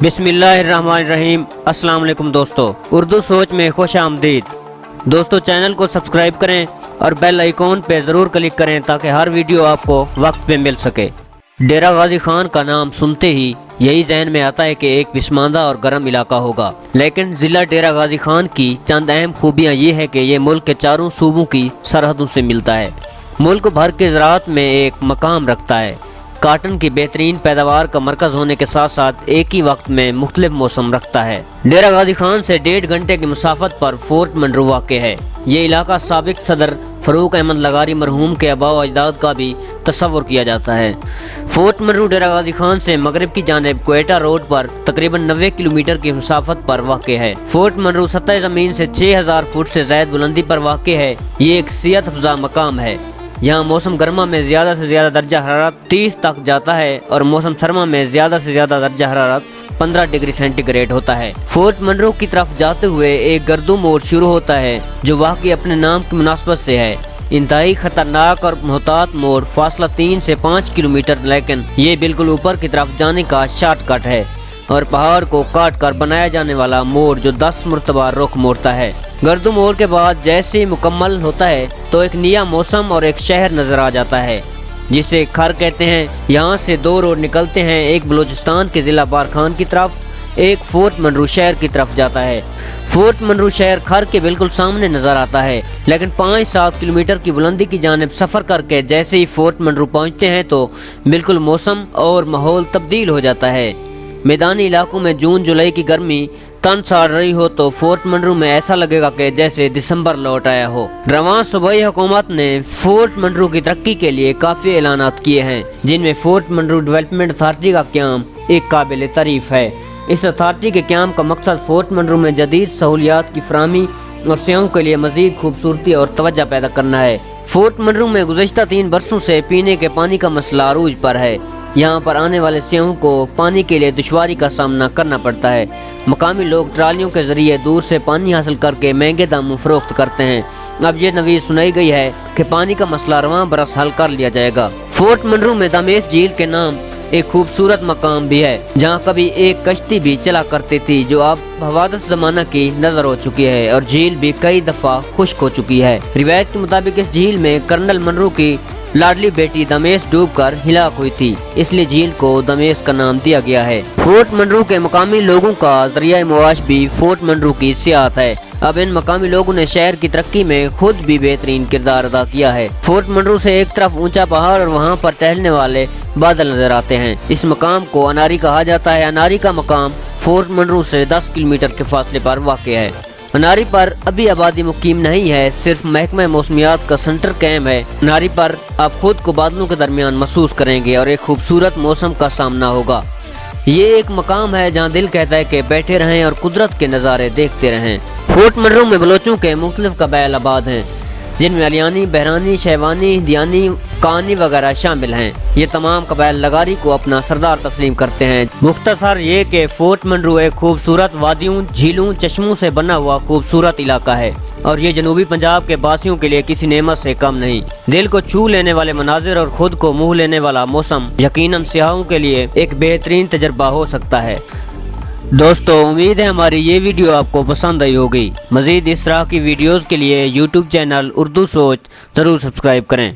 بسم اللہ الرحمن الرحیم۔ السلام علیکم دوستو، اردو سوچ میں خوش آمدید۔ دوستو چینل کو سبسکرائب کریں اور بیل آئیکن پہ ضرور کلک کریں تاکہ ہر ویڈیو آپ کو وقت پہ مل سکے۔ ڈیرہ غازی خان کا نام سنتے ہی یہی ذہن میں آتا ہے کہ ایک پسماندہ اور گرم علاقہ ہوگا، لیکن ضلع ڈیرہ غازی خان کی چند اہم خوبیاں یہ ہے کہ یہ ملک کے چاروں صوبوں کی سرحدوں سے ملتا ہے، ملک بھر کے زراعت میں ایک مقام رکھتا ہے، کاٹن کی بہترین پیداوار کا مرکز ہونے کے ساتھ ساتھ ایک ہی وقت میں مختلف موسم رکھتا ہے۔ ڈیرہ غازی خان سے 1.5 گھنٹے کی مسافت پر فورٹ منرو واقع ہے۔ یہ علاقہ سابق صدر فاروق احمد لغاری مرحوم کے آباء و اجداد کا بھی تصور کیا جاتا ہے۔ فورٹ منرو ڈیرہ غازی خان سے مغرب کی جانب کوئٹہ روڈ پر تقریباً 90 کلومیٹر کی مسافت پر واقع ہے۔ فورٹ منرو سطح زمین سے 6000 فٹ سے زائد بلندی پر واقع ہے۔ یہ ایک صحت افزا مقام ہے۔ یہاں موسم گرما میں زیادہ سے زیادہ درجہ حرارت 30 تک جاتا ہے اور موسم سرما میں زیادہ سے زیادہ درجہ حرارت 15 ڈگری سینٹی گریڈ ہوتا ہے۔ فورٹ منرو کی طرف جاتے ہوئے ایک گردو موڑ شروع ہوتا ہے جو واقعی اپنے نام کی مناسبت سے ہے۔ انتہائی خطرناک اور محتاط موڑ، فاصلہ 3 سے 5 کلومیٹر، لیکن یہ بالکل اوپر کی طرف جانے کا شارٹ کٹ ہے اور پہاڑ کو کاٹ کر بنایا جانے والا موڑ جو 10 مرتبہ رخ موڑتا ہے۔ گردو موڑ کے بعد جیسے مکمل ہوتا ہے تو ایک نیا موسم اور ایک شہر نظر آ جاتا ہے جسے کھر کہتے ہیں۔ یہاں سے 2 روڈ نکلتے ہیں، ایک بلوچستان کے ضلع بارکھان کی طرف، ایک فورٹ منرو شہر کی طرف جاتا ہے۔ فورٹ منرو شہر کھر کے بالکل سامنے نظر آتا ہے، لیکن 5-7 کلومیٹر کی بلندی کی جانب سفر کر کے جیسے ہی فورٹ منرو پہنچتے ہیں تو بالکل موسم اور ماحول تبدیل ہو جاتا ہے۔ میدانی علاقوں میں جون جولائی کی گرمی تن ساڑ رہی ہو تو فورٹ منرو میں ایسا لگے گا کہ جیسے دسمبر لوٹ آیا ہو۔ رواں صوبائی حکومت نے فورٹ منرو کی ترقی کے لیے کافی اعلانات کیے ہیں، جن میں فورٹ منرو ڈیولپمنٹ اتھارٹی کا قیام ایک قابل تعریف ہے۔ اس اتھارٹی کے قیام کا مقصد فورٹ منرو میں جدید سہولیات کی فراہمی اور سیاحوں کے لیے مزید خوبصورتی اور توجہ پیدا کرنا ہے۔ فورٹ منرو میں گزشتہ 3 برسوں سے پینے کے پانی کا مسئلہ عروج پر ہے۔ یہاں پر آنے والے سیاحوں کو پانی کے لیے دشواری کا سامنا کرنا پڑتا ہے۔ مقامی لوگ ٹرالیوں کے ذریعے دور سے پانی حاصل کر کے مہنگے داموں فروخت کرتے ہیں۔ اب یہ نوید سنائی گئی ہے کہ پانی کا مسئلہ رواں برس حل کر لیا جائے گا۔ فورٹ منرو میں دامیس جھیل کے نام ایک خوبصورت مقام بھی ہے جہاں کبھی ایک کشتی بھی چلا کرتی تھی جو اب حوادث زمانہ کی نظر ہو چکی ہے اور جھیل بھی کئی دفعہ خشک ہو چکی ہے۔ روایت کے مطابق اس جھیل میں کرنل منرو کی لاڈلی بیٹی دامیس ڈوب کر ہلاک ہوئی تھی، اس لیے جھیل کو دامیس کا نام دیا گیا ہے۔ فورٹ منرو کے مقامی لوگوں کا ذریعہ معاش بھی فورٹ منرو کی سیاحت ہے۔ اب ان مقامی لوگوں نے شہر کی ترقی میں خود بھی بہترین کردار ادا کیا ہے۔ فورٹ منرو سے ایک طرف اونچا پہاڑ اور وہاں پر ٹہلنے والے بادل نظر آتے ہیں۔ اس مقام کو اناری کہا جاتا ہے۔ اناری کا مقام فورٹ منرو سے 10 کلومیٹر کے فاصلے پر واقع ہے۔ اناری پر ابھی آبادی مقیم نہیں ہے، صرف محکمہ موسمیات کا سنٹر قائم ہے۔ اناری پر آپ خود کو بادلوں کے درمیان محسوس کریں گے اور ایک خوبصورت موسم کا سامنا ہوگا۔ یہ ایک مقام ہے جہاں دل کہتا ہے کہ بیٹھے رہیں اور قدرت کے نظارے دیکھتے رہیں۔ فورٹ منرو میں بلوچوں کے مختلف قبائل آباد ہیں جن میں علیانی، بحرانی، شیوانی، دیانی، کانی وغیرہ شامل ہیں۔ یہ تمام قبائل لغاری کو اپنا سردار تسلیم کرتے ہیں۔ مختصر یہ کہ فورٹ منرو ایک خوبصورت وادیوں، جھیلوں، چشموں سے بنا ہوا خوبصورت علاقہ ہے اور یہ جنوبی پنجاب کے باسیوں کے لیے کسی نعمت سے کم نہیں۔ دل کو چھو لینے والے مناظر اور خود کو موہ لینے والا موسم یقیناً سیاحوں کے لیے ایک بہترین تجربہ ہو سکتا ہے۔ دوستو امید ہے ہماری یہ ویڈیو آپ کو پسند آئی ہوگی۔ مزید اس طرح کی ویڈیوز کے لیے یوٹیوب چینل اردو سوچ ضرور سبسکرائب کریں۔